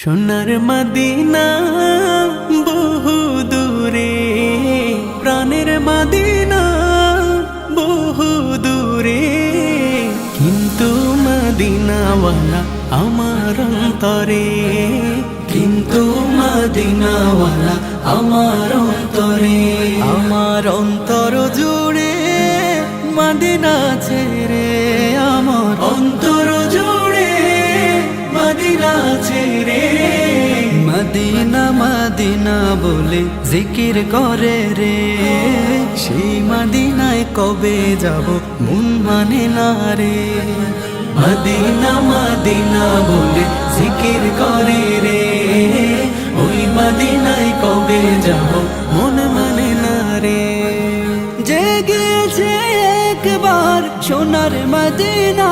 সোনার মদিনা বহু দূরে, প্রাণের মদিনা বহু দূরে, কিন্তু মদিনাওয়ালা আমার অন্তরে, কিন্তু মদিনাওয়ালা আমার অন্তরে, আমার অন্তর জুড়ে মদিনা ছেড়ে, আমার অন্তর জুড়ে মদিনা ছেড়ে। মদিনা মদিনা বলে জিকির করে রে, সেই মদিনায় কবে যাব মন মানে না রে। মদিনা মদিনা বলে জিকির করে রে, ওই মদিনায় কবে যাব মন মানে না রে। জেগেছে একবার সোনার মদিনা,